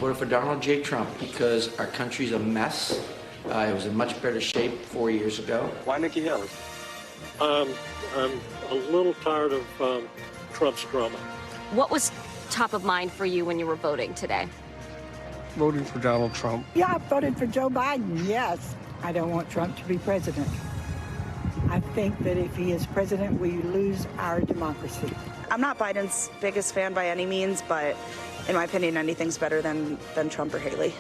voted for Donald J. Trump because our country's a mess. It was in much better shape 4 years ago. Why Nikki Haley? I'm a little tired of Trump's drama. What was top of mind for you when you were voting today? Voting for Donald Trump. Yeah, I voted for Joe Biden, yes. I don't want Trump to be president. I think that if he is president, we lose our democracy. I'm not Biden's biggest fan by any means, but in my opinion, anything's better than Trump or Haley.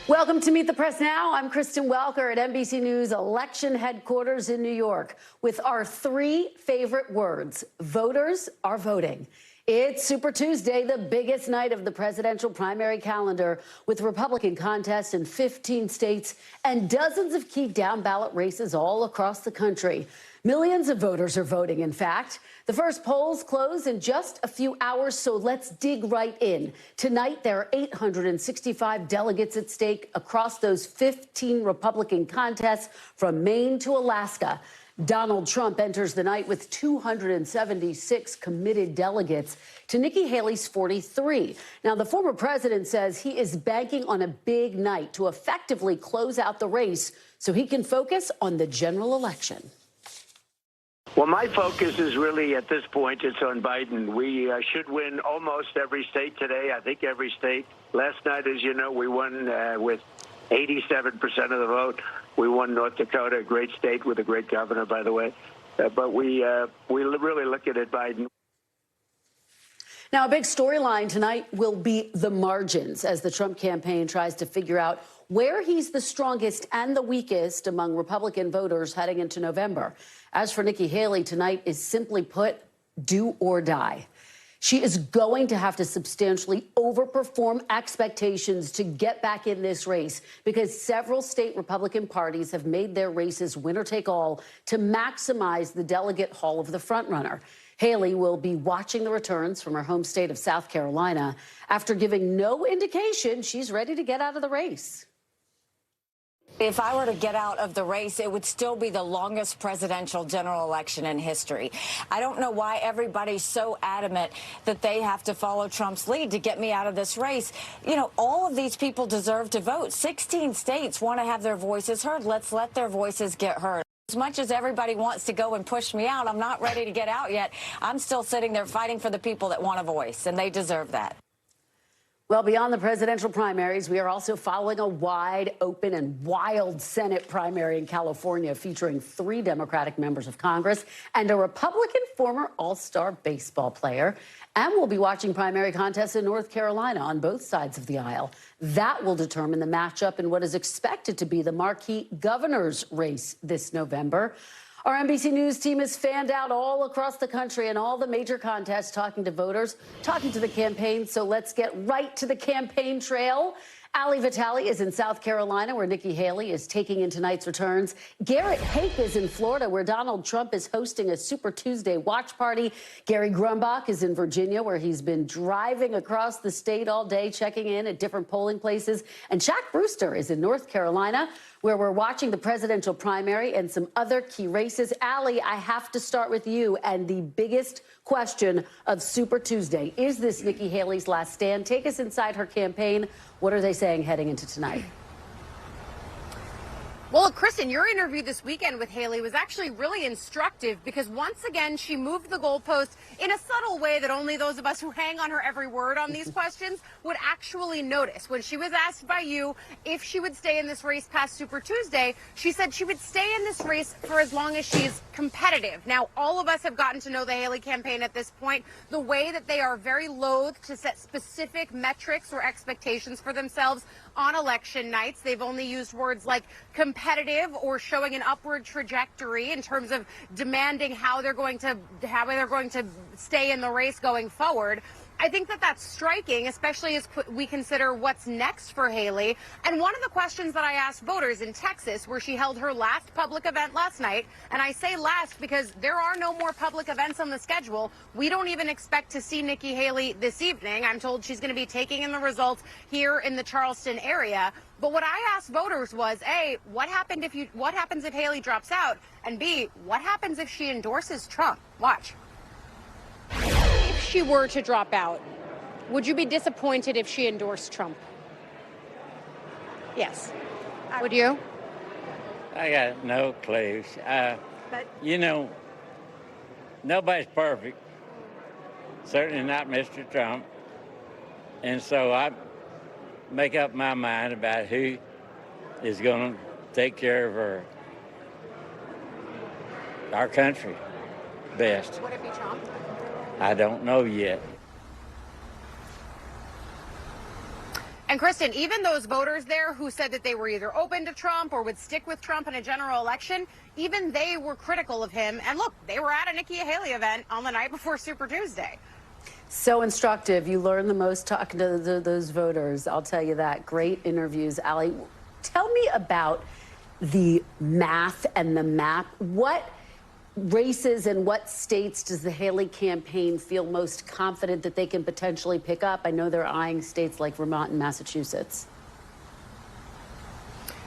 Welcome to Meet the Press Now. I'm Kristen Welker at NBC News election headquarters in New York with our three favorite words. Voters are voting. It's Super Tuesday, the biggest night of the presidential primary calendar, with Republican contests in 15 states and dozens of key down-ballot races all across the country. Millions of voters are voting, in fact. The first polls close in just a few hours, so let's dig right in. Tonight, there are 865 delegates at stake across those 15 Republican contests from Maine to Alaska. Donald Trump enters the night with 276 committed delegates to Nikki Haley's 43. Now, the former president says he is banking on a big night to effectively close out the race so he can focus on the general election. Well, my focus is really, at this point, it's on Biden. We should win almost every state today. I think every state. Last night, as you know, we won with 87% of the vote. We won North Dakota, a great state with a great governor, by the way. But we really look at it, Biden. Now, a big storyline tonight will be the margins as the Trump campaign tries to figure out where he's the strongest and the weakest among Republican voters heading into November. As for Nikki Haley, tonight is simply put, do or die. She is going to have to substantially overperform expectations to get back in this race because several state Republican parties have made their races winner take all to maximize the delegate haul of the frontrunner. Haley will be watching the returns from her home state of South Carolina after giving no indication she's ready to get out of the race. If I were to get out of the race, it would still be the longest presidential general election in history. I don't know why everybody's so adamant that they have to follow Trump's lead to get me out of this race. You know, all of these people deserve to vote. 16 states want to have their voices heard. Let's let their voices get heard. As much as everybody wants to go and push me out, I'm not ready to get out yet. I'm still sitting there fighting for the people that want a voice, and they deserve that. Well, beyond the presidential primaries, we are also following a wide open and wild Senate primary in California featuring 3 Democratic members of Congress and a Republican former all-star baseball player. And we'll be watching primary contests in North Carolina on both sides of the aisle. That will determine the matchup in what is expected to be the marquee governor's race this November. Our NBC News team is fanned out all across the country in all the major contests, talking to voters, talking to the campaign. So let's get right to the campaign trail. Ali Vitale is in South Carolina, where Nikki Haley is taking in tonight's returns. Garrett Hake is in Florida, where Donald Trump is hosting a Super Tuesday watch party. Gary Grumbach is in Virginia, where he's been driving across the state all day, checking in at different polling places. And Jack Brewster is in North Carolina, where we're watching the presidential primary and some other key races. Ali, I have to start with you and the biggest question of Super Tuesday. Is this Nikki Haley's last stand? Take us inside her campaign. What are they saying heading into tonight? Well, Kristen, your interview this weekend with Haley was actually really instructive because once again, she moved the goalpost in a subtle way that only those of us who hang on her every word on these questions would actually notice. When she was asked by you if she would stay in this race past Super Tuesday, she said she would stay in this race for as long as she's competitive. Now, all of us have gotten to know the Haley campaign at this point, the way that they are very loath to set specific metrics or expectations for themselves on election nights. They've only used words like competitive or showing an upward trajectory in terms of demanding how they're going to stay in the race going forward. I think that that's striking, especially as we consider what's next for Haley. And one of the questions that I asked voters in Texas, where she held her last public event last night, and I say last because there are no more public events on the schedule. We don't even expect to see Nikki Haley this evening. I'm told she's going to be taking in the results here in the Charleston area. But what I asked voters was, A, what happens if Haley drops out? And B, what happens if she endorses Trump? Watch. If she were to drop out, Would you be disappointed if she endorsed Trump? Yes. Would you? I got no clue. You know, nobody's perfect. Certainly not Mr. Trump. And so I make up my mind about who is going to take care of our country best. Would it be Trump? I don't know yet. And Kristen, even those voters there who said that they were either open to Trump or would stick with Trump in a general election, even they were critical of him. And look, they were at a Nikki Haley event on the night before Super Tuesday. So instructive. You learn the most talking to those voters. I'll tell you that. Great interviews. Allie, tell me about the math and the map. What races and what states does the Haley campaign feel most confident that they can potentially pick up? I know they're eyeing states like Vermont and Massachusetts.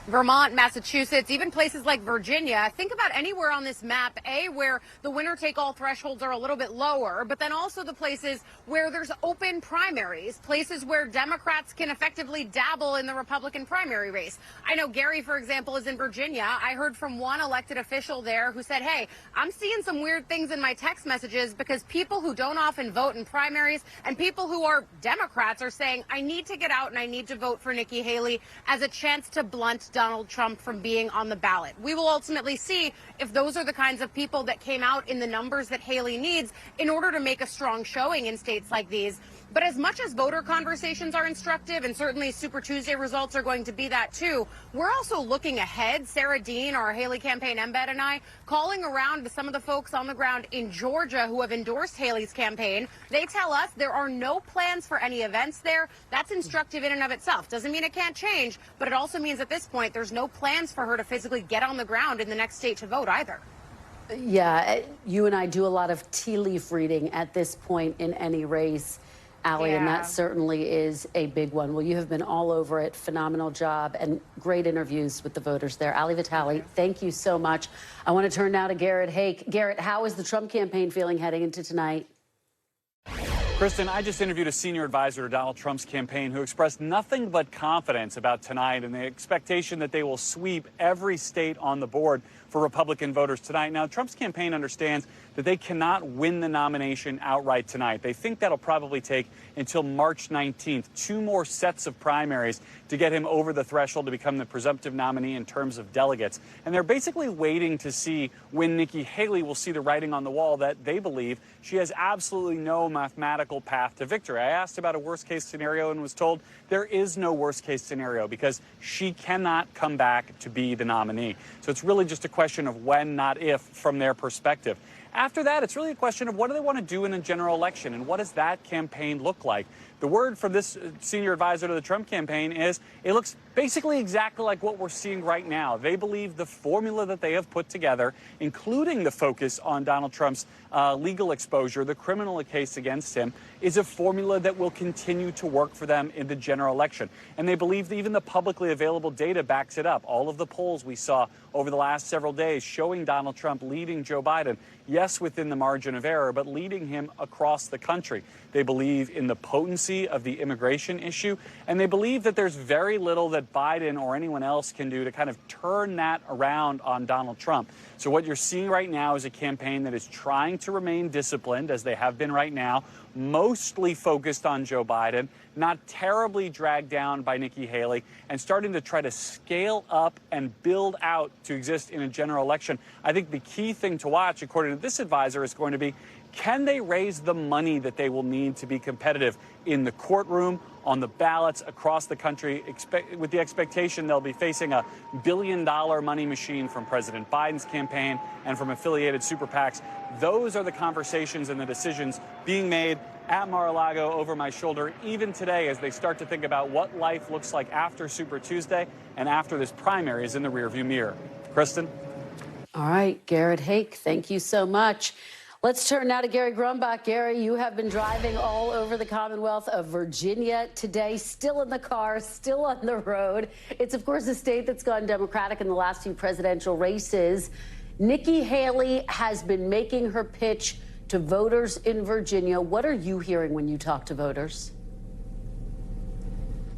Vermont, Massachusetts, even places like Virginia. Think about anywhere on this map, where the winner-take-all thresholds are a little bit lower, but then also the places where there's open primaries, places where Democrats can effectively dabble in the Republican primary race. I know Gary, for example, is in Virginia. I heard from one elected official there who said, hey, I'm seeing some weird things in my text messages because people who don't often vote in primaries and people who are Democrats are saying, I need to get out and I need to vote for Nikki Haley as a chance to blunt Donald Trump from being on the ballot. We will ultimately see if those are the kinds of people that came out in the numbers that Haley needs in order to make a strong showing in states like these. But as much as voter conversations are instructive, and certainly Super Tuesday results are going to be that too, we're also looking ahead. Sarah Dean, our Haley campaign embed, and I calling around to some of the folks on the ground in Georgia who have endorsed Haley's campaign. They tell us there are no plans for any events there. That's instructive in and of itself. Doesn't mean it can't change, but it also means at this point there's no plans for her to physically get on the ground in the next state to vote either. Yeah, you and I do a lot of tea leaf reading at this point in any race, Allie, and that certainly is a big one. Well, you have been all over it. Phenomenal job and great interviews with the voters there. Allie Vitale, thank you so much. I want to turn now to Garrett Hake. Garrett, how is the Trump campaign feeling heading into tonight? Kristen, I just interviewed a senior advisor to Donald Trump's campaign who expressed nothing but confidence about tonight and the expectation that they will sweep every state on the board for Republican voters tonight. Now, Trump's campaign understands that they cannot win the nomination outright tonight. They think that'll probably take until March 19th, 2 more sets of primaries to get him over the threshold to become the presumptive nominee in terms of delegates. And they're basically waiting to see when Nikki Haley will see the writing on the wall that they believe she has absolutely no mathematical path to victory. I asked about a worst-case scenario and was told there is no worst-case scenario because she cannot come back to be the nominee. So it's really just a question of when, not if, from their perspective. After that, it's really a question of what do they want to do in a general election and what does that campaign look like? The word from this senior advisor to the Trump campaign is it looks basically exactly like what we're seeing right now. They believe the formula that they have put together, including the focus on Donald Trump's legal exposure, the criminal case against him, is a formula that will continue to work for them in the general election. And they believe that even the publicly available data backs it up. All of the polls we saw over the last several days showing Donald Trump leading Joe Biden, yes, within the margin of error, but leading him across the country. They believe in the potency of the immigration issue, and they believe that there's very little that Biden or anyone else can do to kind of turn that around on Donald Trump. So what you're seeing right now is a campaign that is trying to remain disciplined, as they have been right now, mostly focused on Joe Biden, not terribly dragged down by Nikki Haley, and starting to try to scale up and build out to exist in a general election. I think the key thing to watch, according to this advisor, is going to be, can they raise the money that they will need to be competitive in the courtroom, on the ballots across the country, with the expectation they'll be facing a billion-dollar money machine from President Biden's campaign and from affiliated super PACs. Those are the conversations and the decisions being made at Mar-a-Lago over my shoulder, even today, as they start to think about what life looks like after Super Tuesday and after this primary is in the rearview mirror. Kristen? All right, Garrett Hake, thank you so much. Let's turn now to Gary Grumbach. Gary, you have been driving all over the Commonwealth of Virginia today, still in the car, still on the road. It's, of course, a state that's gone Democratic in the last few presidential races. Nikki Haley has been making her pitch to voters in Virginia. What are you hearing when you talk to voters?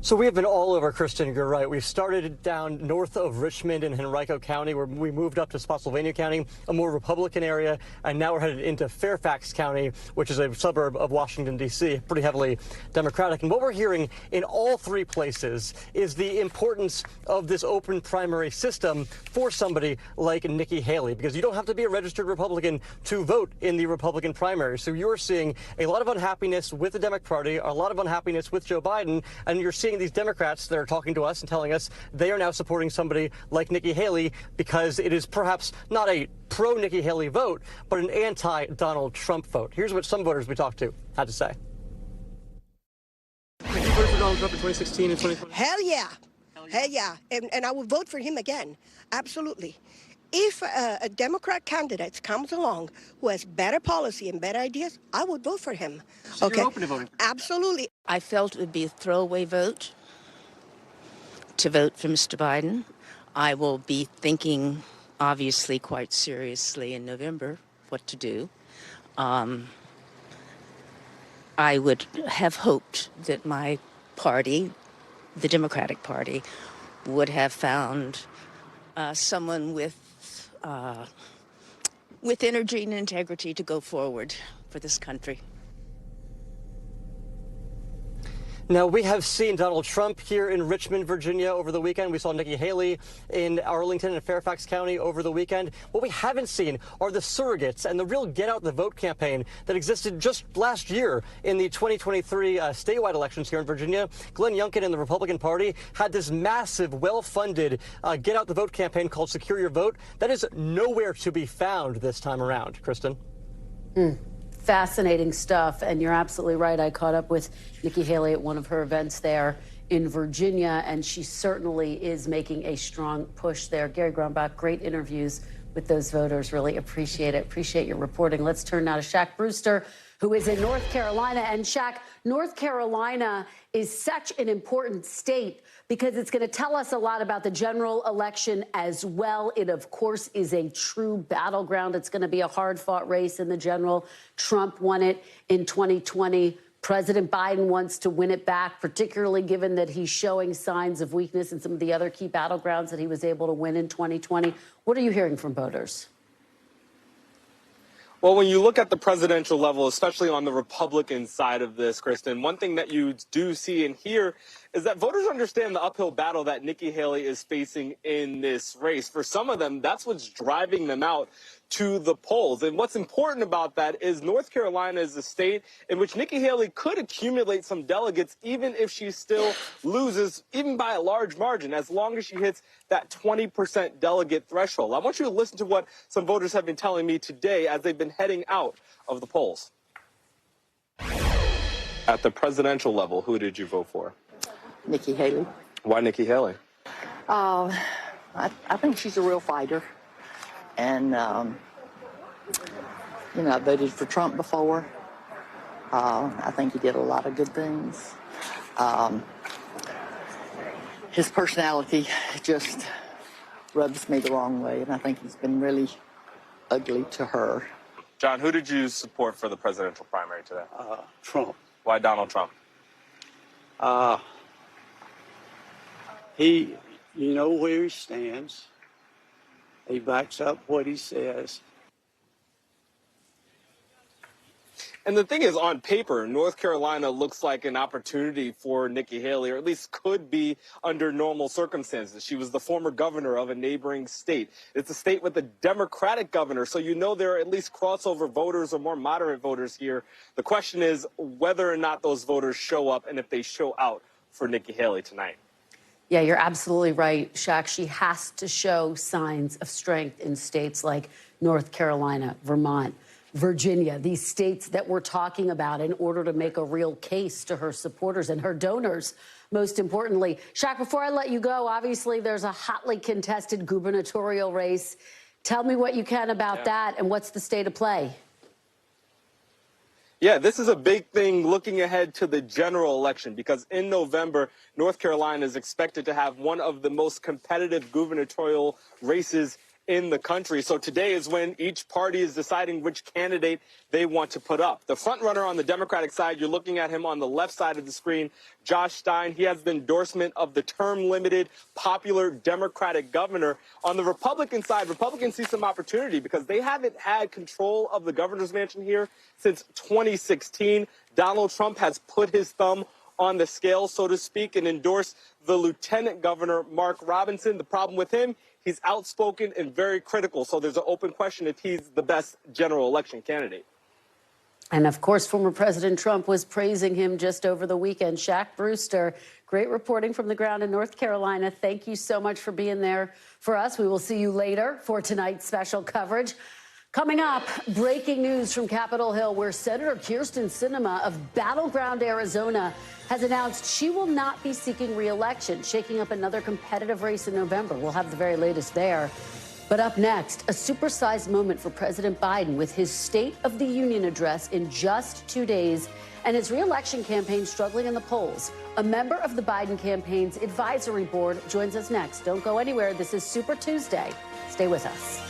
So we have been all over, Kristen. You're right. We've started down north of Richmond in Henrico County, where we moved up to Spotsylvania County, a more Republican area, and now we're headed into Fairfax County, which is a suburb of Washington, D.C., pretty heavily Democratic. And what we're hearing in all three places is the importance of this open primary system for somebody like Nikki Haley, because you don't have to be a registered Republican to vote in the Republican primary. So you're seeing a lot of unhappiness with the Democratic Party, a lot of unhappiness with Joe Biden, and you're seeing these Democrats that are talking to us and telling us they are now supporting somebody like Nikki Haley because it is perhaps not a pro-Nikki Haley vote, but an anti-Donald Trump vote. Here's what some voters we talked to had to say. Did you vote for Donald Trump in 2016 and 2020? Hell yeah. Hell yeah. And I will vote for him again. Absolutely. If a Democrat candidate comes along who has better policy and better ideas, I would vote for him. So you're open to voting? Absolutely. I felt it would be a throwaway vote to vote for Mr. Biden. I will be thinking, obviously, quite seriously in November what to do. I would have hoped that my party, the Democratic Party, would have found someone with energy and integrity to go forward for this country. Now, we have seen Donald Trump here in Richmond, Virginia over the weekend. We saw Nikki Haley in Arlington and Fairfax County over the weekend. What we haven't seen are the surrogates and the real get out the vote campaign that existed just last year in the 2023 statewide elections here in Virginia. Glenn Youngkin and the Republican Party had this massive, well-funded get out the vote campaign called Secure Your Vote. That is nowhere to be found this time around. Kristen? Fascinating stuff, and you're absolutely right. I caught up with Nikki Haley at one of her events there in Virginia, and she certainly is making a strong push there. Gary Grumbach, great interviews with those voters. Really appreciate it. Appreciate your reporting. Let's turn now to Shaq Brewster, who is in North Carolina. And Shaq, North Carolina is such an important state because it's going to tell us a lot about the general election as well. It, of course, is a true battleground. It's going to be a hard-fought race in the general. Trump won it in 2020. President Biden wants to win it back, particularly given that he's showing signs of weakness in some of the other key battlegrounds that he was able to win in 2020. What are you hearing from voters? Well, when you look at the presidential level, especially on the Republican side of this, Kristen, one thing that you do see and hear is that voters understand the uphill battle that Nikki Haley is facing in this race. For some of them, that's what's driving them out to the polls. And what's important about that is North Carolina is a state in which Nikki Haley could accumulate some delegates even if she still loses, even by a large margin, as long as she hits that 20% delegate threshold. I want you to listen to what some voters have been telling me today as they've been heading out of the polls. At the presidential level, who did you vote for? Nikki Haley. Why Nikki Haley? I think she's a real fighter. And, you know, I voted for Trump before. I think he did a lot of good things. His personality just rubs me the wrong way, and I think he's been really ugly to her. John, who did you support for the presidential primary today? Trump. Why Donald Trump? You know where he stands. He backs up what he says. And the thing is, on paper, North Carolina looks like an opportunity for Nikki Haley, or at least could be under normal circumstances. She was the former governor of a neighboring state. It's a state with a Democratic governor, so you know there are at least crossover voters or more moderate voters here. The question is whether or not those voters show up and if they show out for Nikki Haley tonight. Yeah, you're absolutely right, Shaq. She has to show signs of strength in states like North Carolina, Vermont, Virginia, these states that we're talking about, in order to make a real case to her supporters and her donors, most importantly. Shaq, before I let you go, obviously there's a hotly contested gubernatorial race. Tell me what you can about that, and what's the state of play? Yeah, this is a big thing looking ahead to the general election, because in November, North Carolina is expected to have one of the most competitive gubernatorial races in the country. So today is when each party is deciding which candidate they want to put up. The front runner on the Democratic side, you're looking at him on the left side of the screen, Josh Stein. He has the endorsement of the term-limited, popular Democratic governor. On the Republican side, Republicans see some opportunity because they haven't had control of the governor's mansion here since 2016. Donald Trump has put his thumb on the scale, so to speak, and endorsed the Lieutenant Governor, Mark Robinson. The problem with him, he's outspoken and very critical. So there's an open question if he's the best general election candidate. And of course, former President Trump was praising him just over the weekend. Shaq Brewster, great reporting from the ground in North Carolina. Thank you so much for being there for us. We will see you later for tonight's special coverage. Coming up, breaking news from Capitol Hill, where Senator Kyrsten Sinema of Battleground, Arizona, has announced she will not be seeking re-election, shaking up another competitive race in November. We'll have the very latest there. But up next, a supersized moment for President Biden with his State of the Union address in just 2 days and his re-election campaign struggling in the polls. A member of the Biden campaign's advisory board joins us next. Don't go anywhere. This is Super Tuesday. Stay with us.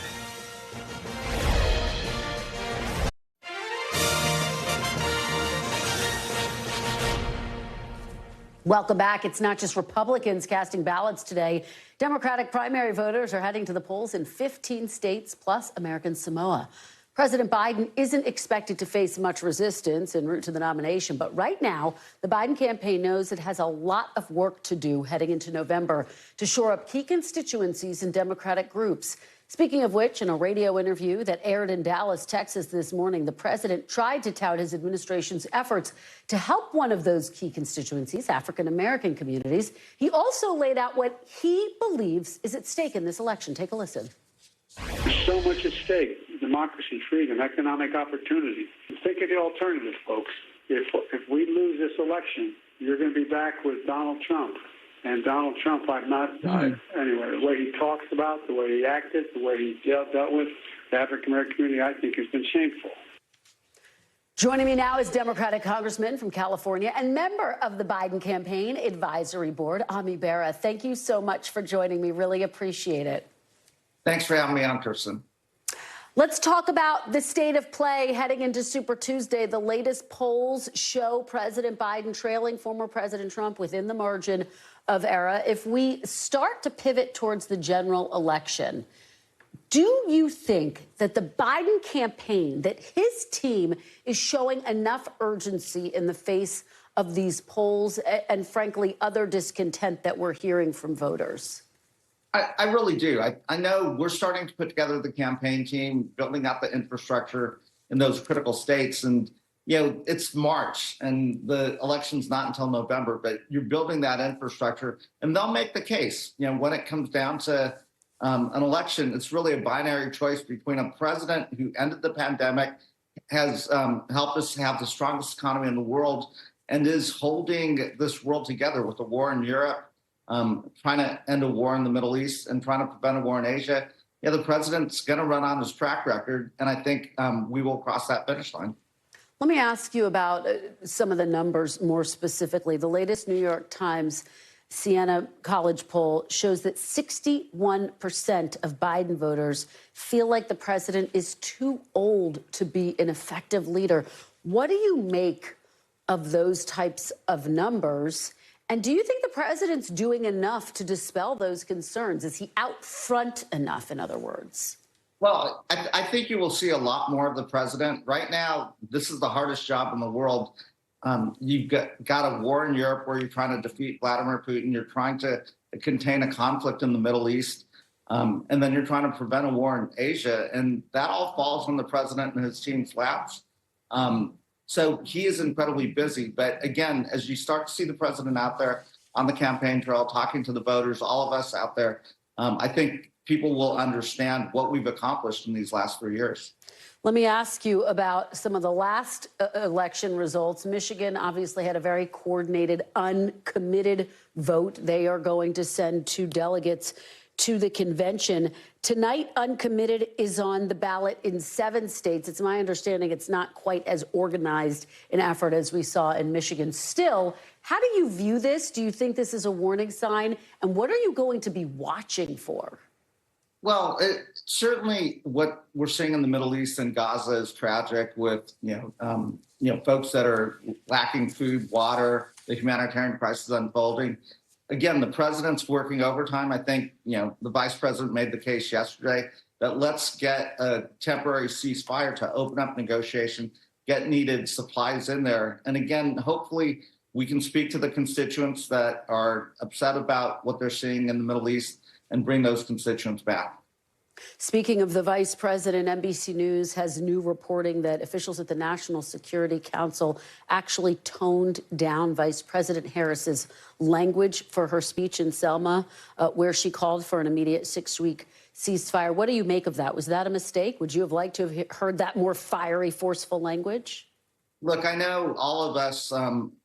Welcome back. It's not just Republicans casting ballots today. Democratic primary voters are heading to the polls in 15 states plus American Samoa. President Biden isn't expected to face much resistance en route to the nomination, but right now, the Biden campaign knows it has a lot of work to do heading into November to shore up key constituencies and Democratic groups. Speaking of which, in a radio interview that aired in Dallas, Texas this morning, the president tried to tout his administration's efforts to help one of those key constituencies, African-American communities. He also laid out what he believes is at stake in this election. Take a listen. There's so much at stake: democracy, freedom, economic opportunity. Think of the alternative, folks. If we lose this election, you're going to be back with Donald Trump. And Donald Trump, anyway, the way he talks about, the way he acted, the way he dealt with the African-American community, I think has been shameful. Joining me now is Democratic Congressman from California and member of the Biden Campaign Advisory Board, Bera. Thank you so much for joining me. Really appreciate it. Thanks for having me on, Kirsten. Let's talk about the state of play heading into Super Tuesday. The latest polls show President Biden trailing former President Trump within the margin of error. If we start to pivot towards the general election, do you think that the Biden campaign, that his team is showing enough urgency in the face of these polls and, frankly, other discontent that we're hearing from voters? I really do. I know we're starting to put together the campaign team, building out the infrastructure in those critical states. And, it's March and the election's not until November, but you're building that infrastructure and they'll make the case. When it comes down to an election, it's really a binary choice between a president who ended the pandemic, has helped us have the strongest economy in the world, and is holding this world together with the war in Europe, trying to end a war in the Middle East and trying to prevent a war in Asia. The president's going to run on his track record, and I think we will cross that finish line. Let me ask you about some of the numbers more specifically. The latest New York Times Siena College poll shows that 61% of Biden voters feel like the president is too old to be an effective leader. What do you make of those types of numbers? And do you think the president's doing enough to dispel those concerns? Is he out front enough, in other words? Well, I think you will see a lot more of the president. Right now, this is the hardest job in the world. You've got a war in Europe where you're trying to defeat Vladimir Putin. You're trying to contain a conflict in the Middle East. And then you're trying to prevent a war in Asia. And that all falls on the president and his team's laps. So he is incredibly busy. But again, as you start to see the president out there on the campaign trail, talking to the voters, all of us out there, I think people will understand what we've accomplished in these last 3 years. Let me ask you about some of the last election results. Michigan obviously had a very coordinated, uncommitted vote. They are going to send 2 delegates to the convention. Tonight, uncommitted is on the ballot in 7 states. It's my understanding it's not quite as organized an effort as we saw in Michigan. Still, how do you view this? Do you think this is a warning sign? And what are you going to be watching for? Well, certainly what we're seeing in the Middle East and Gaza is tragic with, folks that are lacking food, water, the humanitarian crisis unfolding. Again, the president's working overtime. I think, the vice president made the case yesterday that let's get a temporary ceasefire to open up negotiation, get needed supplies in there. And again, hopefully we can speak to the constituents that are upset about what they're seeing in the Middle East and bring those constituents back. Speaking of the vice president, NBC News has new reporting that officials at the National Security Council actually toned down Vice President Harris's language for her speech in Selma, where she called for an immediate 6-week ceasefire. What do you make of that? Was that a mistake? Would you have liked to have heard that more fiery, forceful language? Look, I know all of us,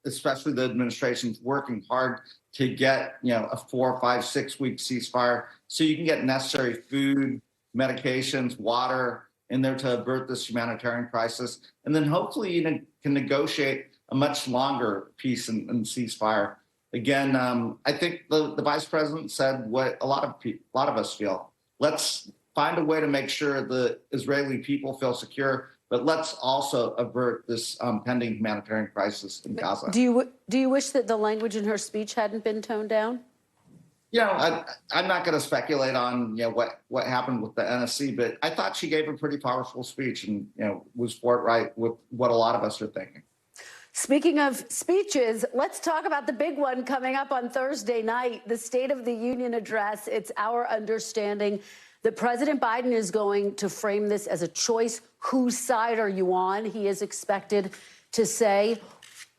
especially the administration, is working hard to get, a 4, 5, 6 week ceasefire so you can get necessary food, medications, water in there to avert this humanitarian crisis. And then hopefully you can negotiate a much longer peace and ceasefire. Again, I think the vice president said what a lot of us feel. Let's find a way to make sure the Israeli people feel secure, but let's also avert this pending humanitarian crisis in Gaza. Do you wish that the language in her speech hadn't been toned down? I'm not going to speculate on what happened with the NSC, but I thought she gave a pretty powerful speech and was forthright with what a lot of us are thinking. Speaking of speeches, let's talk about the big one coming up on Thursday night, the State of the Union address. It's our understanding that President Biden is going to frame this as a choice. Whose side are you on? He is expected to say.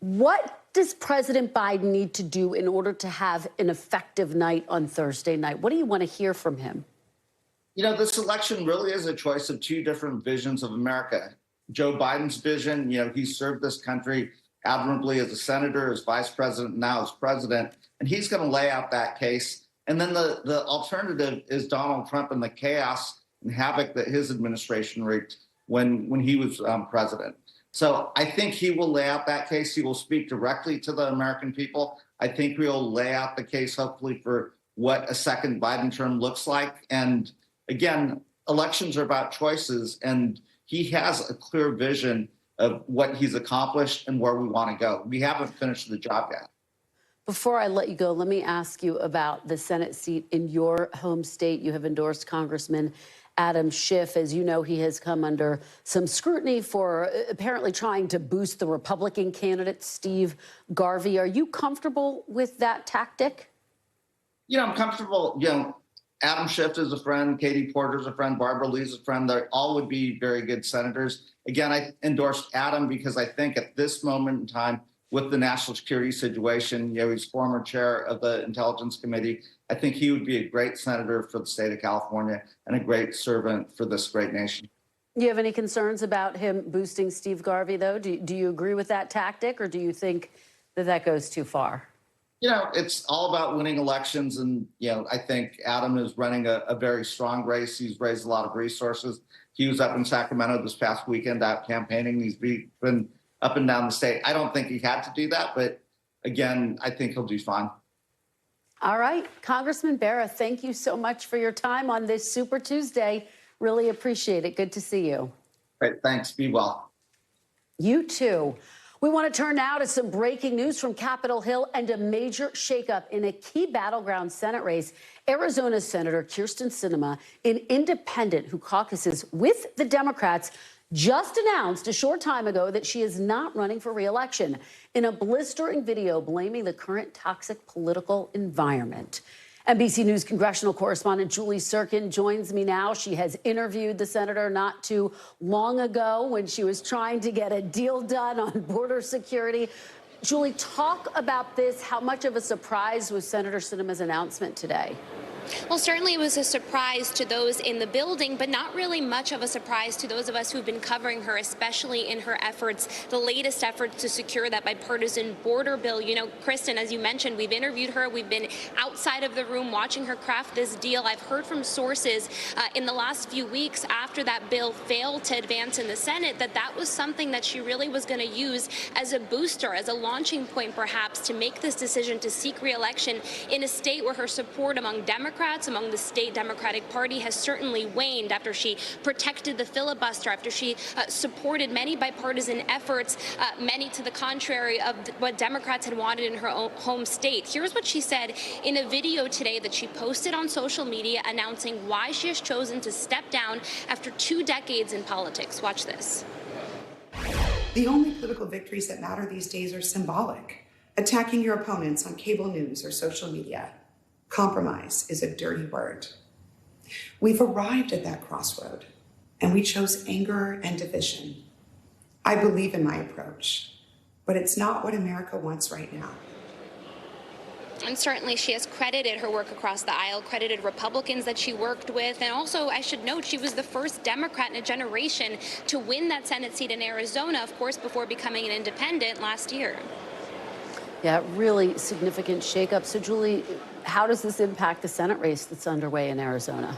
What does President Biden need to do in order to have an effective night on Thursday night? What do you want to hear from him? This election really is a choice of two different visions of America. Joe Biden's vision, he served this country admirably as a senator, as vice president, now as president, and he's going to lay out that case. And then the alternative is Donald Trump and the chaos and havoc that his administration wreaked when he was president. So I think he will lay out that case. He will speak directly to the American people. I think he'll lay out the case, hopefully, for what a second Biden term looks like. And again, elections are about choices, and he has a clear vision of what he's accomplished and where we want to go. We haven't finished the job yet. Before I let you go, let me ask you about the Senate seat in your home state. You have endorsed Congressman Adam Schiff. As you know, he has come under some scrutiny for apparently trying to boost the Republican candidate, Steve Garvey. Are you comfortable with that tactic? I'm comfortable. Adam Schiff is a friend. Katie Porter's a friend. Barbara Lee's a friend. They all would be very good senators. Again, I endorsed Adam because I think at this moment in time, with the national security situation, he's former chair of the Intelligence Committee. I think he would be a great senator for the state of California and a great servant for this great nation. Do you have any concerns about him boosting Steve Garvey, though? Do you agree with that tactic, or do you think that goes too far? It's all about winning elections. And, I think Adam is running a very strong race. He's raised a lot of resources. He was up in Sacramento this past weekend out campaigning. He's been up and down the state. I don't think he had to do that, but again, I think he'll do fine. All right. Congressman Bera, thank you so much for your time on this Super Tuesday. Really appreciate it. Good to see you. Great. Thanks. Be well. You too. We want to turn now to some breaking news from Capitol Hill and a major shakeup in a key battleground Senate race. Arizona Senator Kyrsten Sinema, an independent who caucuses with the Democrats, just announced a short time ago that she is not running for re-election in a blistering video blaming the current toxic political environment. NBC News congressional correspondent Julie Sirkin joins me now. She has interviewed the senator not too long ago when she was trying to get a deal done on border security. Julie, talk about this. How much of a surprise was Senator Sinema's announcement today? Well, certainly it was a surprise to those in the building, but not really much of a surprise to those of us who've been covering her, especially in her efforts, the latest efforts to secure that bipartisan border bill. Kristen, as you mentioned, we've interviewed her. We've been outside of the room watching her craft this deal. I've heard from sources in the last few weeks after that bill failed to advance in the Senate that was something that she really was going to use as a booster, as a launching point, perhaps, to make this decision to seek re-election in a state where her support among Democrats Democrats, among the state Democratic Party, has certainly waned after she protected the filibuster, after she supported many bipartisan efforts, many to the contrary of what Democrats had wanted in her own home state. Here's what she said in a video today that she posted on social media announcing why she has chosen to step down after 2 decades in politics. Watch this. The only political victories that matter these days are symbolic. Attacking your opponents on cable news or social media. Compromise is a dirty word. We've arrived at that crossroad, and we chose anger and division. I believe in my approach, but it's not what America wants right now. And certainly she has credited her work across the aisle, credited Republicans that she worked with. And also, I should note, she was the first Democrat in a generation to win that Senate seat in Arizona, of course, before becoming an independent last year. Yeah, really significant shakeup. So, Julie, how does this impact the Senate race that's underway in Arizona?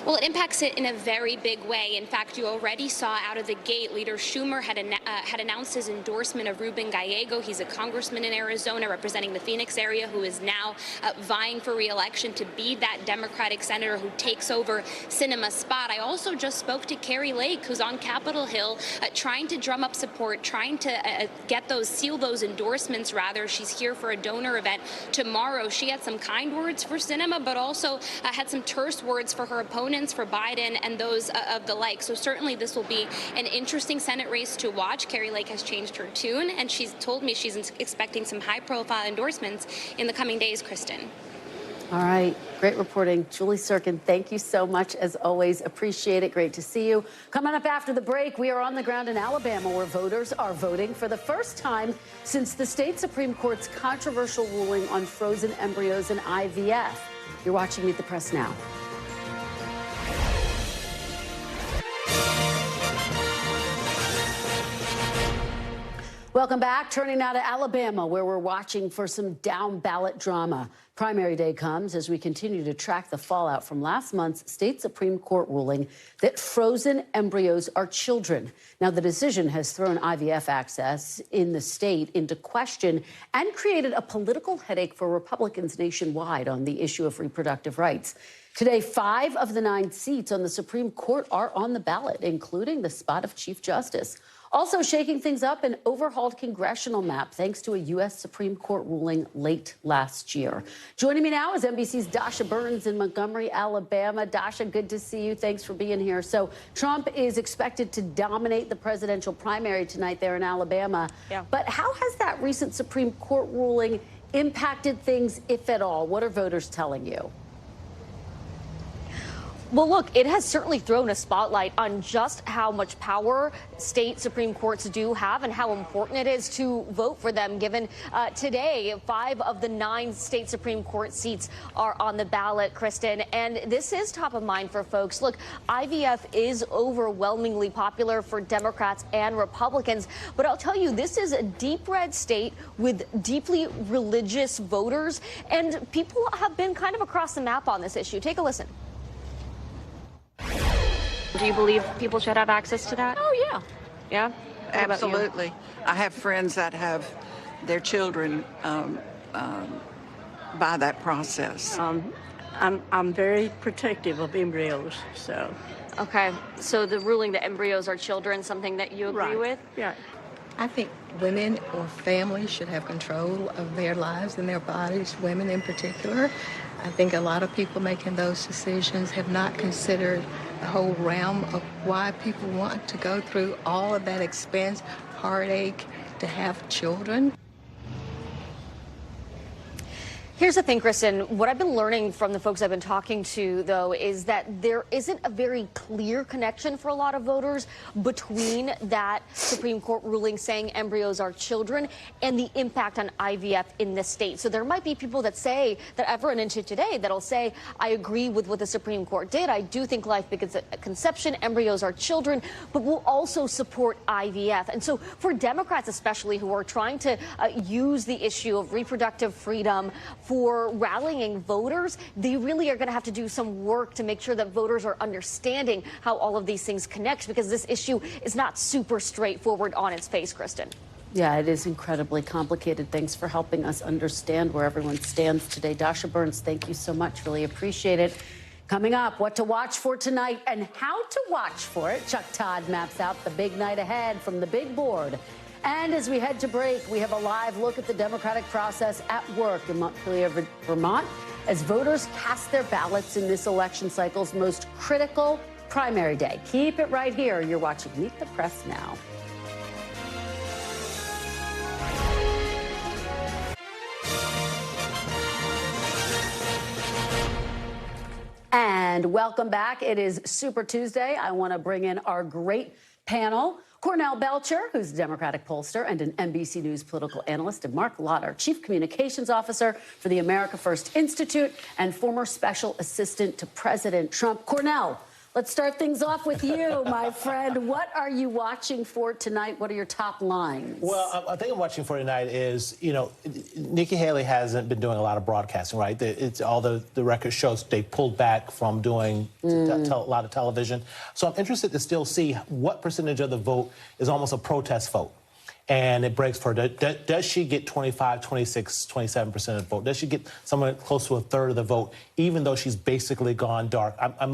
Well, it impacts it in a very big way. In fact, you already saw out of the gate, Leader Schumer had announced his endorsement of Ruben Gallego. He's a congressman in Arizona representing the Phoenix area who is now vying for re-election to be that Democratic senator who takes over Sinema's spot. I also just spoke to Kari Lake, who's on Capitol Hill, trying to drum up support, trying to seal those endorsements, rather. She's here for a donor event tomorrow. She had some kind words for Sinema, but also had some terse words for her opponents, for Biden and those of the like. So certainly this will be an interesting Senate race to watch. Kari Lake has changed her tune, and she's told me she's expecting some high-profile endorsements in the coming days, Kristen. All right. Great reporting. Julie Sirkin, thank you so much, as always. Appreciate it. Great to see you. Coming up after the break, we are on the ground in Alabama, where voters are voting for the first time since the state Supreme Court's controversial ruling on frozen embryos and IVF. You're watching Meet the Press now. Welcome back. Turning now to Alabama, where we're watching for some down-ballot drama. Primary day comes as we continue to track the fallout from last month's state Supreme Court ruling that frozen embryos are children. Now, the decision has thrown IVF access in the state into question and created a political headache for Republicans nationwide on the issue of reproductive rights. Today, 5 of the 9 seats on the Supreme Court are on the ballot, including the spot of Chief Justice. Also shaking things up, an overhauled congressional map thanks to a U.S. Supreme Court ruling late last year. Joining me now is NBC's Dasha Burns in Montgomery, Alabama. Dasha, good to see you. Thanks for being here. So Trump is expected to dominate the presidential primary tonight there in Alabama. Yeah. But how has that recent Supreme Court ruling impacted things, if at all? What are voters telling you? Well, look, it has certainly thrown a spotlight on just how much power state Supreme Courts do have and how important it is to vote for them, given today 5 of the 9 state Supreme Court seats are on the ballot, Kristen. And this is top of mind for folks. Look, IVF is overwhelmingly popular for Democrats and Republicans. But I'll tell you, this is a deep red state with deeply religious voters. And people have been kind of across the map on this issue. Take a listen. Do you believe people should have access to that? Oh, yeah. Yeah? Absolutely. I have friends that have their children by that process. I'm very protective of embryos, so. Okay. So the ruling that embryos are children, something that you agree with? Yeah. I think women or families should have control of their lives and their bodies, women in particular. I think a lot of people making those decisions have not considered the whole realm of why people want to go through all of that expense, heartache to have children. Here's the thing, Kristen. What I've been learning from the folks I've been talking to, though, is that there isn't a very clear connection for a lot of voters between that Supreme Court ruling saying embryos are children and the impact on IVF in this state. So there might be people that say, that I've run into today, that'll say, I agree with what the Supreme Court did. I do think life begins at conception. Embryos are children, but will also support IVF. And so for Democrats, especially, who are trying to use the issue of reproductive freedom for rallying voters, they really are going to have to do some work to make sure that voters are understanding how all of these things connect, because this issue is not super straightforward on its face, Kristen. Yeah, it is incredibly complicated. Thanks for helping us understand where everyone stands today. Dasha Burns, thank you so much. Really appreciate it. Coming up, what to watch for tonight and how to watch for it. Chuck Todd maps out the big night ahead from the big board. And as we head to break, we have a live look at the Democratic process at work in Montpelier, Vermont, as voters cast their ballots in this election cycle's most critical primary day. Keep it right here. You're watching Meet the Press now. And welcome back. It is Super Tuesday. I want to bring in our great panel. Cornell Belcher, who's a Democratic pollster and an NBC News political analyst, and Mark Lotter, Chief Communications Officer for the America First Institute and former Special Assistant to President Trump. Cornell, let's start things off with you, my friend. What are you watching for tonight? What are your top lines? Well, I think I'm watching for tonight is, Nikki Haley hasn't been doing a lot of broadcasting, right? It's all the record shows they pulled back from doing a lot of television. So I'm interested to still see what percentage of the vote is almost a protest vote. And it breaks for her. Does she get 25, 26, 27% of the vote? Does she get somewhere close to a third of the vote, even though she's basically gone dark? I'm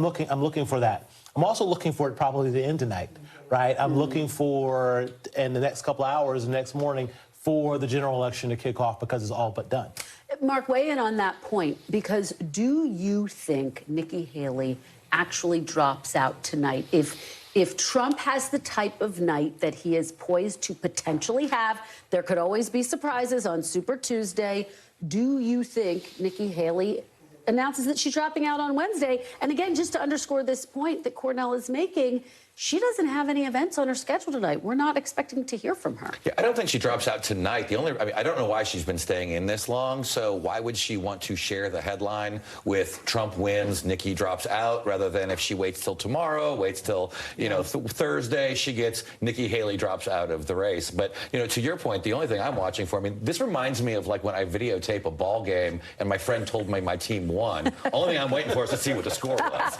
looking for that. I'm also looking for it probably to end tonight, right? I'm looking for, in the next couple of hours, the next morning, for the general election to kick off because it's all but done. Mark, weigh in on that point, because do you think Nikki Haley actually drops out tonight? If Trump has the type of night that he is poised to potentially have, there could always be surprises on Super Tuesday. Do you think Nikki Haley announces that she's dropping out on Wednesday? And again, just to underscore this point that Cornell is making, she doesn't have any events on her schedule tonight. We're not expecting to hear from her. Yeah, I don't think she drops out tonight. I don't know why she's been staying in this long, so why would she want to share the headline with Trump wins, Nikki drops out, rather than if she waits till tomorrow, waits till, Thursday, she gets Nikki Haley drops out of the race. But, to your point, the only thing I'm watching for, this reminds me of like when I videotape a ball game and my friend told me my team won. Only thing I'm waiting for is to see what the score was.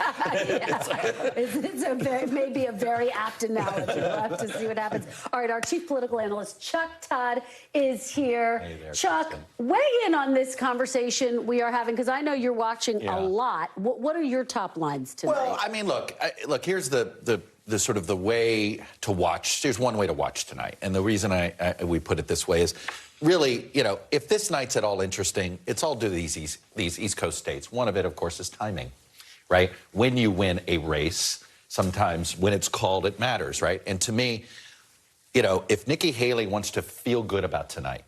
It's maybe a very apt analogy. We'll have to see what happens. All right, our chief political analyst, Chuck Todd, is here. Hey there, Chuck, Kristen. weigh in on this conversation we are having, because I know you're watching a lot. What are your top lines tonight? Well, look, here's the sort of the way to watch. There's one way to watch tonight. And the reason we put it this way is, really, if this night's at all interesting, it's all due to these East Coast states. One of it, of course, is timing, right? When you win a race, sometimes when it's called, it matters, right? And to me, if Nikki Haley wants to feel good about tonight,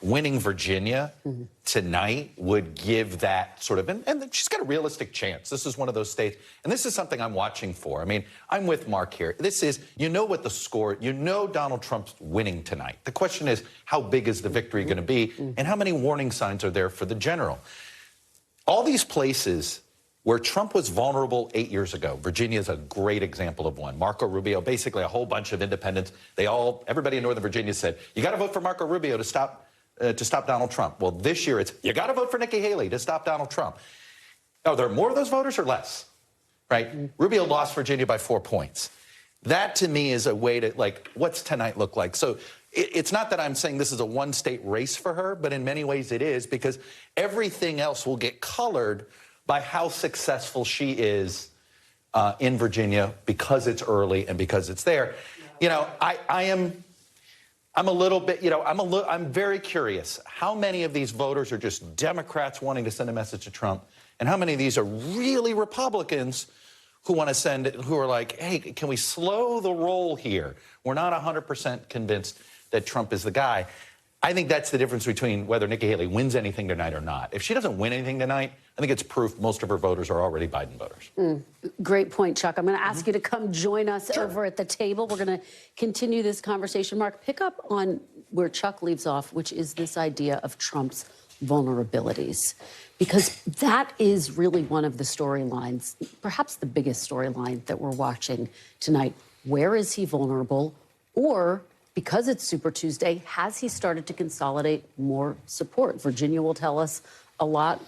winning Virginia tonight would give that sort of, and she's got a realistic chance. This is one of those states, and this is something I'm watching for. I'm with Mark here. This is, what the score, Donald Trump's winning tonight. The question is, how big is the victory going to be, and how many warning signs are there for the general? All these places where Trump was vulnerable 8 years ago, Virginia is a great example of one. Marco Rubio, basically a whole bunch of independents, everybody in Northern Virginia said, you got to vote for Marco Rubio to stop Donald Trump. Well, this year it's, you got to vote for Nikki Haley to stop Donald Trump. Are there more of those voters or less? Right? Rubio lost Virginia by 4 points. That, to me, is a way to, what's tonight look like? So it's not that I'm saying this is a one-state race for her, but in many ways it is, because everything else will get colored by how successful she is in Virginia, because it's early and because it's there. I'm a little bit, I'm very curious. How many of these voters are just Democrats wanting to send a message to Trump, and how many of these are really Republicans who want to who are like, hey, can we slow the roll here? We're not 100% convinced that Trump is the guy. I think that's the difference between whether Nikki Haley wins anything tonight or not. If she doesn't win anything tonight, I think it's proof most of her voters are already Biden voters. Great point, Chuck. I'm going to ask you to come join us over at the table. We're going to continue this conversation. Mark, pick up on where Chuck leaves off, which is this idea of Trump's vulnerabilities, because that is really one of the storylines, perhaps the biggest storyline that we're watching tonight. Where is he vulnerable? Or, because it's Super Tuesday, has he started to consolidate more support? Virginia will tell us a lot.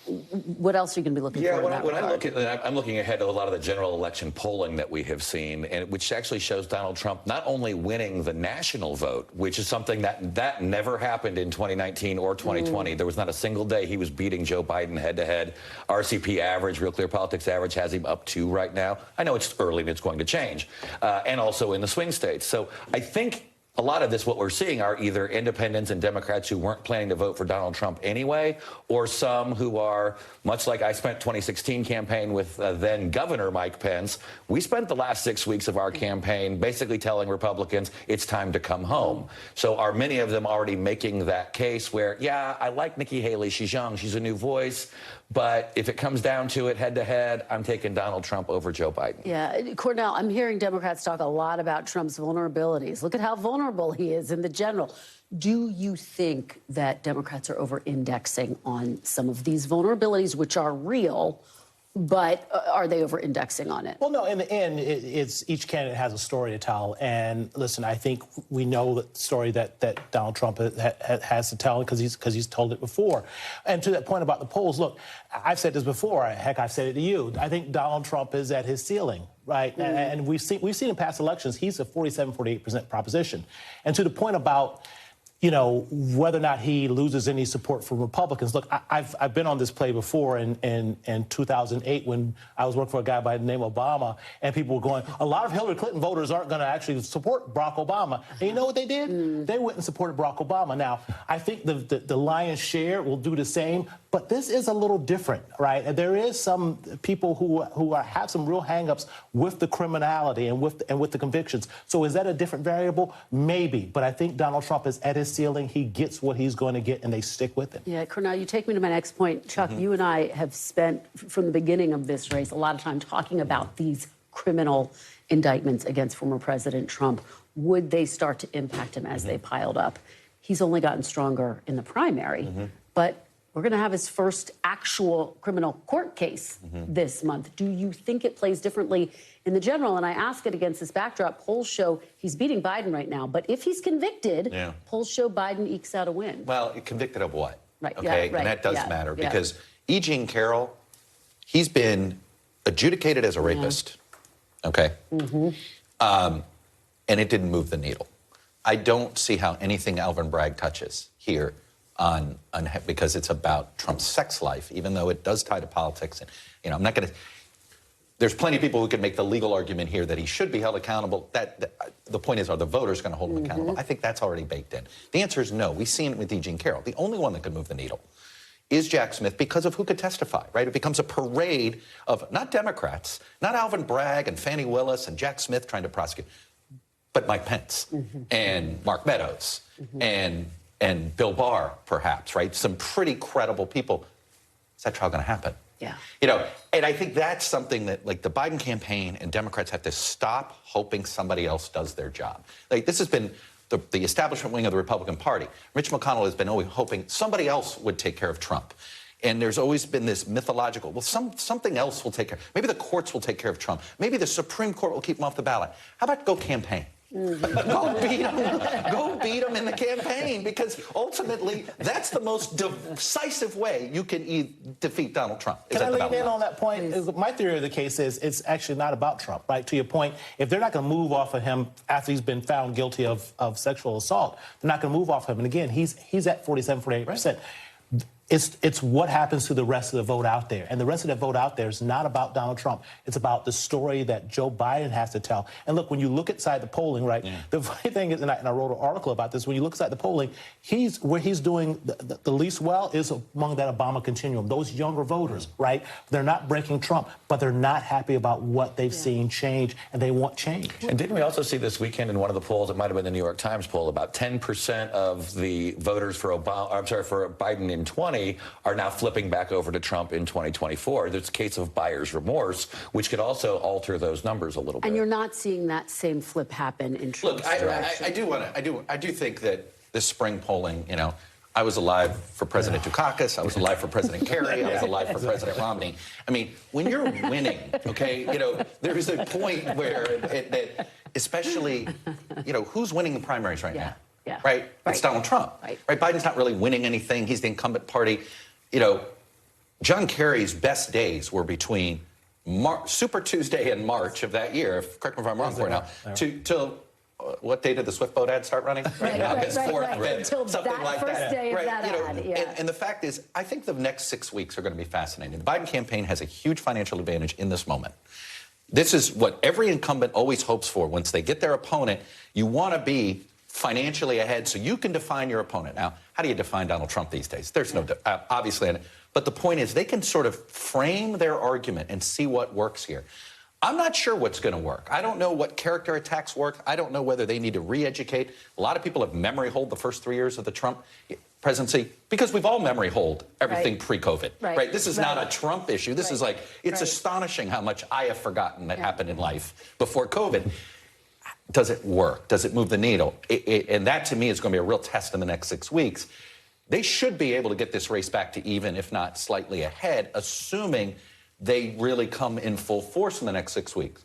What else are you going to be looking for? When I look at, I'm looking ahead to a lot of the general election polling that we have seen, and which actually shows Donald Trump not only winning the national vote, which is something that never happened in 2019 or 2020. There was not a single day he was beating Joe Biden head-to-head. RCP average, Real Clear Politics average, has him up 2 right now. I know it's early and it's going to change, and also in the swing states. So I think a lot of this, what we're seeing, are either independents and Democrats who weren't planning to vote for Donald Trump anyway, or some who are, much like I spent 2016 campaign with then Governor Mike Pence. We spent the last 6 weeks of our campaign basically telling Republicans it's time to come home. So are many of them already making that case where, yeah, I like Nikki Haley, she's young, she's a new voice, but if it comes down to it head-to-head, I'm taking Donald Trump over Joe Biden. Yeah, Cornell, I'm hearing Democrats talk a lot about Trump's vulnerabilities. Look at how vulnerable he is in the general. Do you think that Democrats are over-indexing on some of these vulnerabilities, which are real, but are they over-indexing on it? Well, no, in the end, it's each candidate has a story to tell. And listen, I think we know the story that Donald Trump has to tell because he's told it before. And to that point about the polls, look, I've said this before. Heck, I've said it to you. I think Donald Trump is at his ceiling, right? And we've seen in past elections, he's a 47-48% proposition. And to the point about, you know, whether or not he loses any support from Republicans. Look, I've been on this play before in 2008 when I was working for a guy by the name of Obama, and people were going, a lot of Hillary Clinton voters aren't going to actually support Barack Obama. And you know what they did? They went and supported Barack Obama. Now, I think the lion's share will do the same, but this is a little different, right? And there is some people who have some real hangups with the criminality and with the convictions. So is that a different variable? Maybe, but I think Donald Trump is at his ceiling. He gets what he's going to get, and they stick with him. Yeah, Cornell, you take me to my next point. Chuck, you and I have spent, from the beginning of this race, a lot of time talking about these criminal indictments against former President Trump. Would they start to impact him as they piled up? He's only gotten stronger in the primary, but we're going to have his first actual criminal court case this month. Do you think it plays differently in the general? And I ask it against this backdrop. Polls show he's beating Biden right now. But if he's convicted, polls show Biden ekes out a win. Well, convicted of what? Right. Okay, Yeah, right. and that does Yeah. matter Yeah. because E. Jean Carroll, he's been adjudicated as a rapist. Okay. And it didn't move the needle. I don't see how anything Alvin Bragg touches here on because it's about Trump's sex life, even though it does tie to politics. And, you know, I'm not going to. There's plenty of people who can make the legal argument here that he should be held accountable. The point is, are the voters going to hold him accountable? I think that's already baked in. The answer is no. We've seen it with E. Jean Carroll. The only one that could move the needle is Jack Smith because of who could testify, right? It becomes a parade of not Democrats, not Alvin Bragg and Fani Willis and Jack Smith trying to prosecute, but Mike Pence and Mark Meadows and Bill Barr, perhaps, right? Some pretty credible people. Is that trial going to happen? Yeah. You know, and I think that's something that, like, the Biden campaign and Democrats have to stop hoping somebody else does their job. Like, this has been the establishment wing of the Republican Party. Mitch McConnell has been always hoping somebody else would take care of Trump. And there's always been this mythological, well, something else will take care. Maybe the courts will take care of Trump. Maybe the Supreme Court will keep him off the ballot. How about go campaign? Go beat him in the campaign, because ultimately that's the most decisive way you can defeat Donald Trump. Can I lean in on that point? My theory of the case is it's actually not about Trump, right? To your point, if they're not going to move off of him after he's been found guilty of sexual assault, they're not going to move off of him. And again, he's at 47-48%. Right. It's what happens to the rest of the vote out there. And the rest of the vote out there is not about Donald Trump. It's about the story that Joe Biden has to tell. And look, when you look inside the polling, right, the funny thing is, and I wrote an article about this, when you look inside the polling, where he's doing the least well is among that Obama continuum, those younger voters, right? They're not breaking Trump, but they're not happy about what they've seen change, and they want change. And didn't we also see this weekend in one of the polls, it might have been the New York Times poll, about 10% of the voters for Biden in 20 are now flipping back over to Trump in 2024. There's a case of buyer's remorse, which could also alter those numbers a little bit. And you're not seeing that same flip happen in Trump's direction. I do think that this spring polling, you know, I was alive for President Dukakis. I was alive for President Kerry. I was alive for President Romney. I mean, when you're winning, okay, you know, there is a point where that especially, you know, who's winning the primaries right now? Yeah. Right? It's Donald Trump. Right. Biden's not really winning anything. He's the incumbent party. You know, John Kerry's best days were between Super Tuesday in March of that year, correct me if I'm wrong, Cornell, till what day did the Swift boat ad start running? August 4th, 5th, Until something that like first that. day of that ad, yeah. And the fact is, I think the next 6 weeks are going to be fascinating. The Biden campaign has a huge financial advantage in this moment. This is what every incumbent always hopes for. Once they get their opponent, you want to be financially ahead so you can define your opponent. Now, how do you define Donald Trump these days? There's no, obviously, but the point is they can sort of frame their argument and see what works here. I'm not sure what's going to work. I don't know what character attacks work. I don't know whether they need to re-educate. A lot of people have memory hold the first 3 years of the Trump presidency because we've all memory hold everything pre-COVID, right? This is not a Trump issue. This is like, it's astonishing how much I have forgotten that happened in life before COVID. Does it work? Does it move the needle? And that, to me, is going to be a real test in the next 6 weeks. They should be able to get this race back to even, if not slightly ahead, assuming they really come in full force in the next 6 weeks.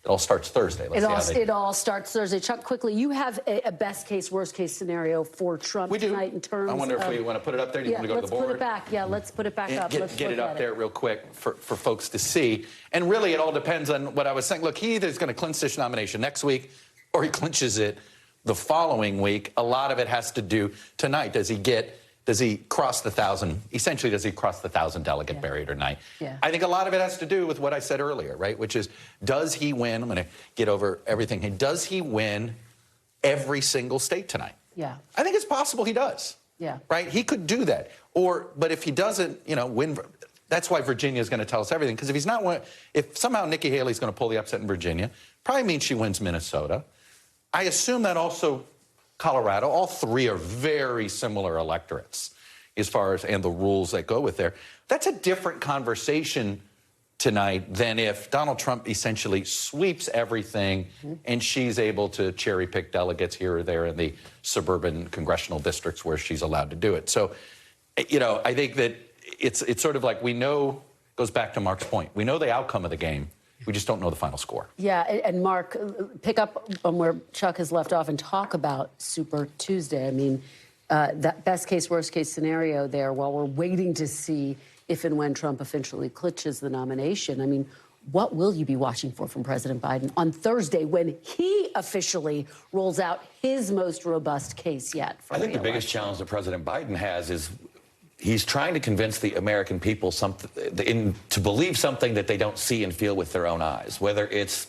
It all starts Thursday. It all starts Thursday. Chuck, quickly, you have a best case, worst case scenario for Trump tonight in terms of... I wonder if we want to put it up there. Do you want to go to the board? Let's put it back. Yeah, let's put it back up. Get it up there real quick for folks to see. And really, it all depends on what I was saying. Look, he either is going to clinch this nomination next week or he clinches it the following week. A lot of it has to do tonight. Does he cross the 1,000? Essentially, does he cross the 1,000 delegate barrier tonight? I think a lot of it has to do with what I said earlier, right? Which is, does he win? I'm going to get over everything. And does he win every single state tonight? Yeah. I think it's possible he does. Yeah. Right? He could do that. But if he doesn't, win, that's why Virginia is going to tell us everything. Because if somehow Nikki Haley is going to pull the upset in Virginia, probably means she wins Minnesota. I assume that also Colorado, all three are very similar electorates as far as, and the rules that go with there. That's a different conversation tonight than if Donald Trump essentially sweeps everything and she's able to cherry pick delegates here or there in the suburban congressional districts where she's allowed to do it. So, I think that it's sort of like we know, goes back to Mark's point, we know the outcome of the game. We just don't know the final score. Yeah, and Mark, pick up on where Chuck has left off and talk about Super Tuesday. I mean, that best case, worst case scenario there, while we're waiting to see if and when Trump officially clinches the nomination. I mean, what will you be watching for from President Biden on Thursday when he officially rolls out his most robust case yet? I think the biggest challenge that President Biden has is he's trying to convince the American people to believe something that they don't see and feel with their own eyes, whether it's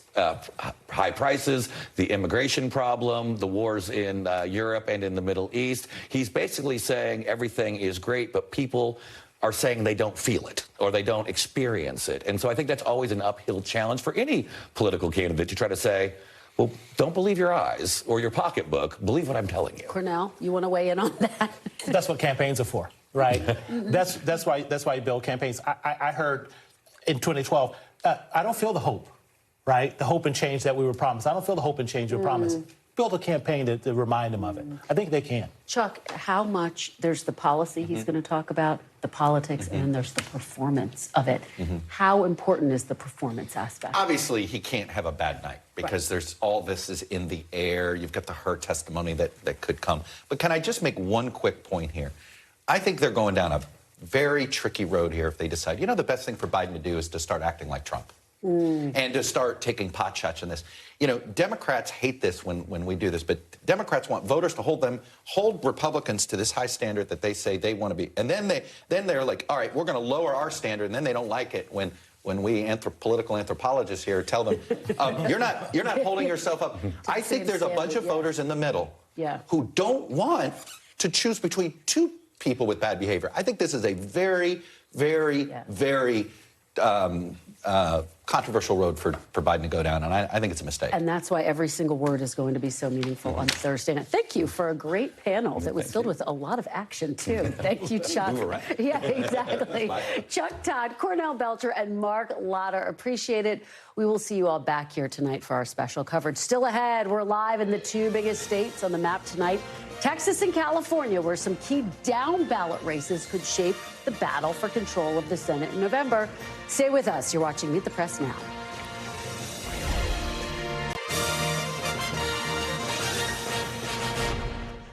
high prices, the immigration problem, the wars in Europe and in the Middle East. He's basically saying everything is great, but people are saying they don't feel it or they don't experience it. And so I think that's always an uphill challenge for any political candidate to try to say, well, don't believe your eyes or your pocketbook. Believe what I'm telling you. Cornell, you want to weigh in on that? That's what campaigns are for. Right. That's why you build campaigns. I heard in 2012, I don't feel the hope, right? The hope and change that we were promised. I don't feel the hope and change we were promised. Build a campaign to remind them of it. I think they can. Chuck, how much there's the policy he's going to talk about, the politics, and there's the performance of it. How important is the performance aspect? Obviously, he can't have a bad night because there's all this is in the air. You've got her testimony that could come. But can I just make one quick point here? I think they're going down a very tricky road here if they decide, the best thing for Biden to do is to start acting like Trump and to start taking pot shots in this. Democrats hate this when we do this, but Democrats want voters to hold Republicans to this high standard that they say they want to be. And then they're like, all right, we're going to lower our standard. And then they don't like it when we political anthropologists here tell them, you're not holding yourself up. I think there's a bunch of voters in the middle who don't want to choose between two people with bad behavior. I think this is a very, very, very controversial road for Biden to go down, and I think it's a mistake. And that's why every single word is going to be so meaningful on Thursday night. Thank you for a great panel that was filled with a lot of action, too. Thank you, Chuck. Yeah, exactly. Chuck Todd, Cornell Belcher, and Mark Lauder. Appreciate it. We will see you all back here tonight for our special coverage. Still ahead, we're live in the two biggest states on the map tonight, Texas and California, where some key down-ballot races could shape the battle for control of the Senate in November. Stay with us. You're watching Meet the Press now.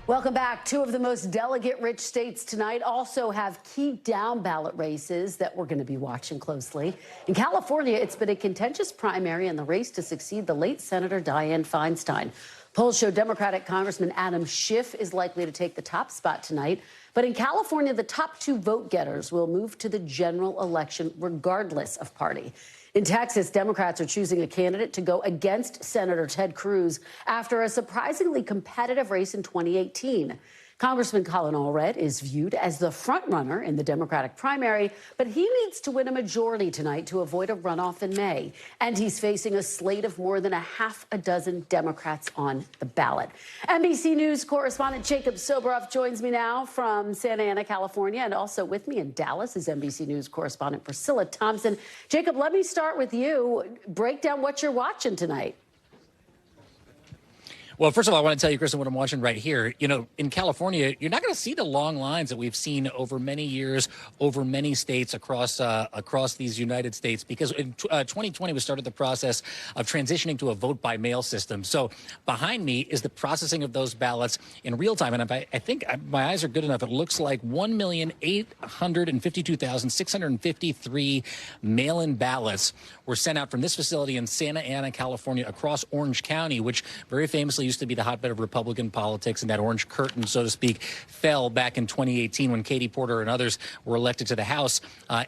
Welcome back. Two of the most delegate-rich states tonight also have key down-ballot races that we're going to be watching closely. In California, it's been a contentious primary in the race to succeed the late Senator Dianne Feinstein. Polls show Democratic Congressman Adam Schiff is likely to take the top spot tonight. But in California, the top two vote-getters will move to the general election regardless of party. In Texas, Democrats are choosing a candidate to go against Senator Ted Cruz after a surprisingly competitive race in 2018. Congressman Colin Allred is viewed as the frontrunner in the Democratic primary, but he needs to win a majority tonight to avoid a runoff in May. And he's facing a slate of more than a half a dozen Democrats on the ballot. NBC News correspondent Jacob Soboroff joins me now from Santa Ana, California, and also with me in Dallas is NBC News correspondent Priscilla Thompson. Jacob, let me start with you. Break down what you're watching tonight. Well, first of all, I want to tell you, Kristen, what I'm watching right here. You know, in California, you're not going to see the long lines that we've seen over many years, over many states across these United States, because in 2020 we started the process of transitioning to a vote-by-mail system. So behind me is the processing of those ballots in real time, and I think my eyes are good enough. It looks like 1,852,653 mail-in ballots were sent out from this facility in Santa Ana, California, across Orange County, which very famously used to be the hotbed of Republican politics, and that orange curtain, so to speak, fell back in 2018 when Katie Porter and others were elected to the House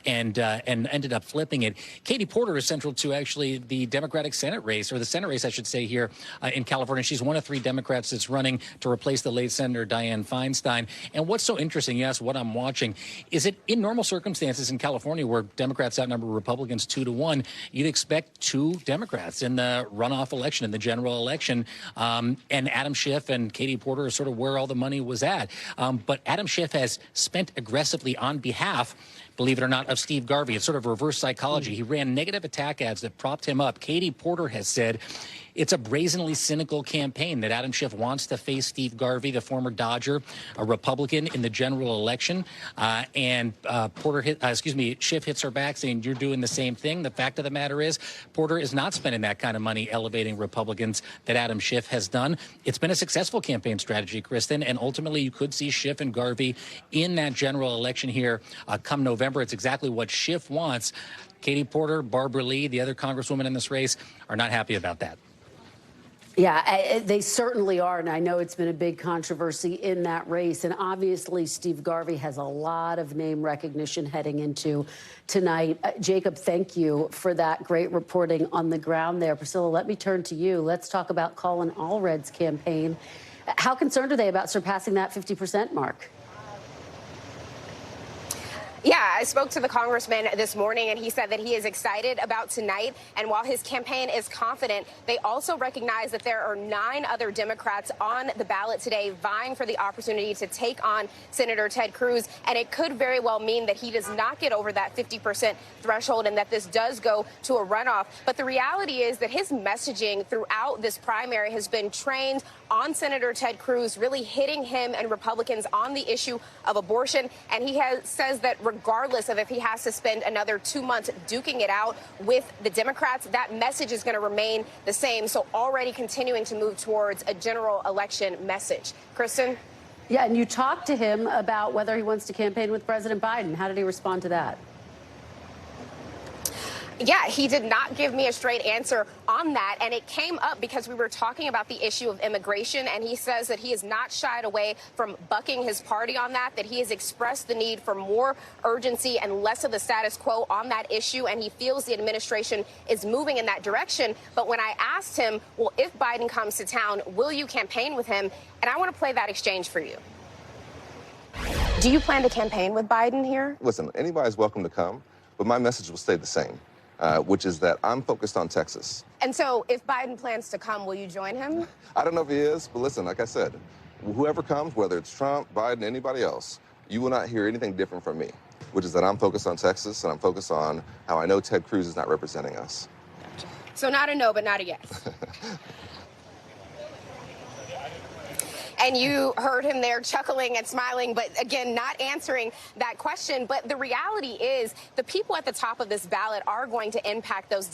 and ended up flipping it. Katie Porter is central to actually the Democratic Senate race, or the Senate race, I should say, here in California. She's one of three Democrats that's running to replace the late Senator Dianne Feinstein. And what's so interesting, you asked what I'm watching, is it in normal circumstances in California where Democrats outnumber Republicans 2-1, you'd expect two Democrats in the runoff election, in the general election. And Adam Schiff and Katie Porter are sort of where all the money was at. But Adam Schiff has spent aggressively on behalf, believe it or not, of Steve Garvey. It's sort of reverse psychology. He ran negative attack ads that propped him up. Katie Porter has said it's a brazenly cynical campaign that Adam Schiff wants to face Steve Garvey, the former Dodger, a Republican, in the general election. Schiff hits her back saying, you're doing the same thing. The fact of the matter is, Porter is not spending that kind of money elevating Republicans that Adam Schiff has done. It's been a successful campaign strategy, Kristen, and ultimately you could see Schiff and Garvey in that general election here come November. It's exactly what Schiff wants. Katie Porter, Barbara Lee, the other congresswoman in this race, are not happy about that. Yeah, they certainly are, and I know it's been a big controversy in that race. And obviously, Steve Garvey has a lot of name recognition heading into tonight. Jacob, thank you for that great reporting on the ground there. Priscilla, let me turn to you. Let's talk about Colin Allred's campaign. How concerned are they about surpassing that 50% mark? Yeah, I spoke to the congressman this morning, and he said that he is excited about tonight. And while his campaign is confident, they also recognize that there are 9 other Democrats on the ballot today vying for the opportunity to take on Senator Ted Cruz. And it could very well mean that he does not get over that 50% threshold and that this does go to a runoff. But the reality is that his messaging throughout this primary has been trained on Senator Ted Cruz, really hitting him and Republicans on the issue of abortion. And he says that regardless of if he has to spend another 2 months duking it out with the Democrats, that message is going to remain the same. So already continuing to move towards a general election message. Kristen? Yeah, and you talked to him about whether he wants to campaign with President Biden. How did he respond to that? Yeah, he did not give me a straight answer on that. And it came up because we were talking about the issue of immigration. And he says that he has not shied away from bucking his party on that he has expressed the need for more urgency and less of the status quo on that issue. And he feels the administration is moving in that direction. But when I asked him, well, if Biden comes to town, will you campaign with him? And I want to play that exchange for you. Do you plan to campaign with Biden here? Listen, anybody's welcome to come, but my message will stay the same. Which is that I'm focused on Texas. And so if Biden plans to come, will you join him? I don't know if he is, but listen, like I said, whoever comes, whether it's Trump, Biden, anybody else, you will not hear anything different from me, which is that I'm focused on Texas and I'm focused on how I know Ted Cruz is not representing us. So not a no, but not a yes. And you heard him there chuckling and smiling, but again, not answering that question. But the reality is the people at the top of this ballot are going to impact these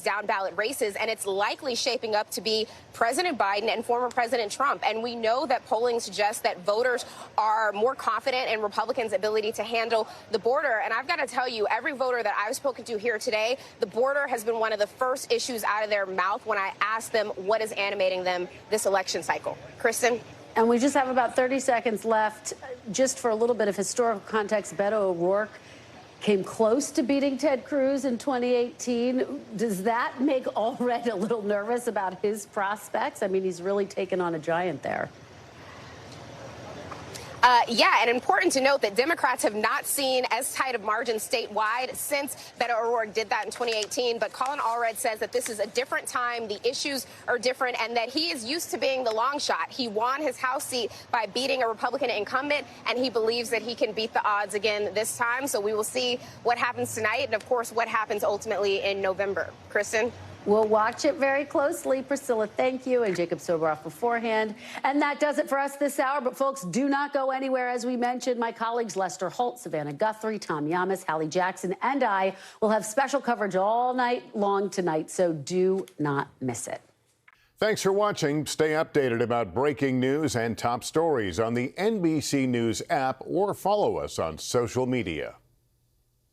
down ballot races, and it's likely shaping up to be President Biden and former President Trump. And we know that polling suggests that voters are more confident in Republicans' ability to handle the border. And I've got to tell you, every voter that I've spoken to here today, the border has been one of the first issues out of their mouth when I ask them what is animating them this election cycle. Kristen? And we just have about 30 seconds left. Just for a little bit of historical context, Beto O'Rourke came close to beating Ted Cruz in 2018. Does that make Allred a little nervous about his prospects? I mean, he's really taken on a giant there. Yeah, and important to note that Democrats have not seen as tight of margins statewide since Beto O'Rourke did that in 2018. But Colin Allred says that this is a different time, the issues are different, and that he is used to being the long shot. He won his House seat by beating a Republican incumbent, and he believes that he can beat the odds again this time. So we will see what happens tonight and, of course, what happens ultimately in November. Kristen? We'll watch it very closely. Priscilla, thank you, and Jacob Soboroff beforehand. And that does it for us this hour. But, folks, do not go anywhere. As we mentioned, my colleagues Lester Holt, Savannah Guthrie, Tom Yamas, Hallie Jackson, and I will have special coverage all night long tonight, so do not miss it. Thanks for watching. Stay updated about breaking news and top stories on the NBC News app or follow us on social media.